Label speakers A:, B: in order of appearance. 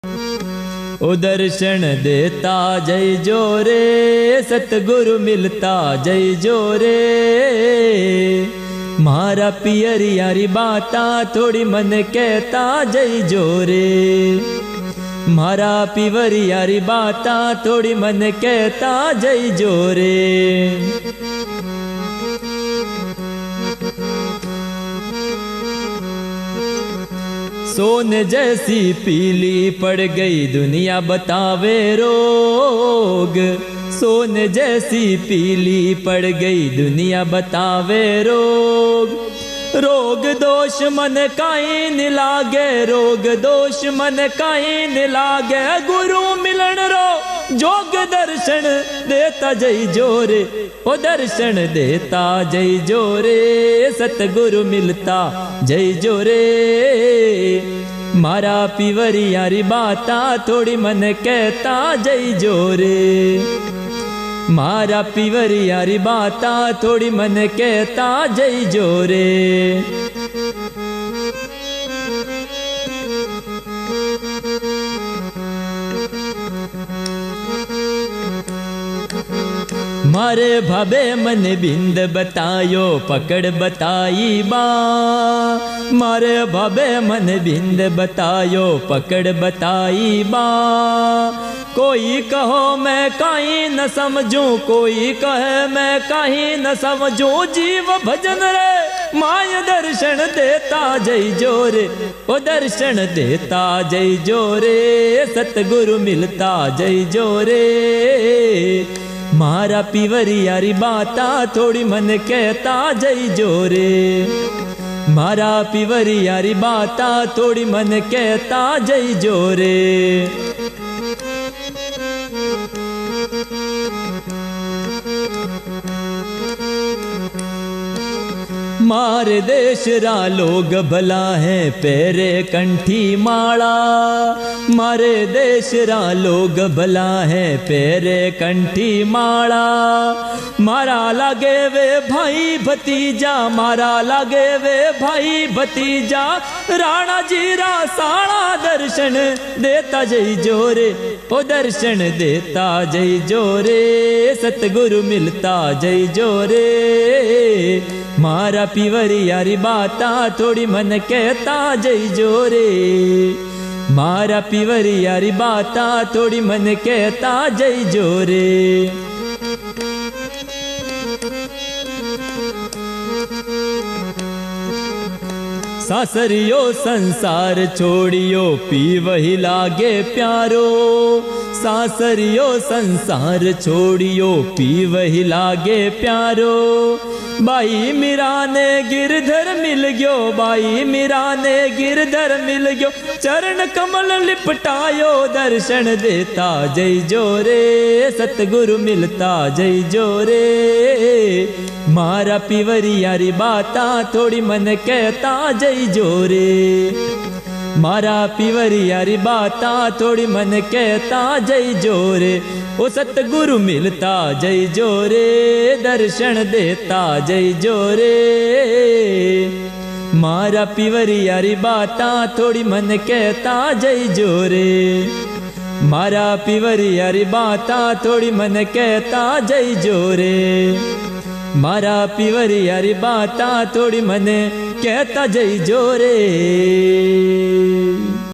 A: ओ दर्शन देता जय जो रे, सतगुरु मिलता जय जो रे। मारा पियर यारी बाता थोड़ी मन कहता जय जो रे। मारा पिवर यारी बाता थोड़ी मन कहता जय जो रे। सोन जैसी पीली पड़ गई दुनिया बतावे रोग। सोन जैसी पीली पड़ गई दुनिया बतावे रोग। रोग दोष मन काई न लागे, रोग दोष मन काई न लागे। गुरु मिलन रो जोग दर्शन देता जय जोरे। ओ दर्शन देता जय जोरे, सतगुरु मिलता जय जोरे। मारा पिवरी यारी बाता थोड़ी मन कहता जय जोरे। मारा पिवरी यारी बाता थोड़ी मन कहता जय जोरे। मारे भाबे मन बिंद बतायो पकड़ बताई बा। मारे भाबे मन बिंद बतायो पकड़ बताई बा। कोई कहो मैं काई न समझूं, कोई कहे मैं काई न समझूं। जीव भजन रे माय दर्शन देता जय जोरे। ओ दर्शन देता जय जोरे, सतगुरु मिलता जय जोरे। मारा पिवरी यारी बाता थोड़ी मन कहता जय जोरे। मारा पिवरी यारी बाता थोड़ी मन कहता जय जोरे। मारे देश रा लोग भला है पैरे कंठी माला। मारे देश रा लोग भला है पैरे कंठी माला। मारा लागे वे भाई भतीजा, मारा लागे वे भाई भतीजा। राणा जीरा साड़ा दर्शन देता जय जोरे। ओ दर्शन देता जय जोरे, सतगुरु मिलता जय जोरे। मारा पिवरी यारी बाता थोड़ी मन कहता जय जोरे। मारा पिवरी यारी बाता थोड़ी मन कहता जय जोरे। सासरियो संसार छोड़ियो पी वही लागे प्यारो। सासरियो संसार छोड़ियो पी वही लागे प्यारो। बाई मीरा ने गिरधर मिल गयो, बाई मीरा ने गिरधर मिल गयो। चरण कमल लिपटायो दर्शन देता जय जोरे, सतगुरु मिलता जय जोरे। मारा पिवरी यारी बाता थोड़ी मन कहता जय जोरे। मारा पिवरी यारी बाता थोड़ी मन कहता जय जोरे। ओ सतगुरु मिलता जय जोरे, दर्शन देता जय जोरे। मारा पिवरी यारी बाता थोड़ी मन कहता जय जोरे। मारा पिवरी यारी बाता थोड़ी मन कहता जय जोरे। मारा पिवरी यारी बाता थोड़ी मन कहता जय जोरे।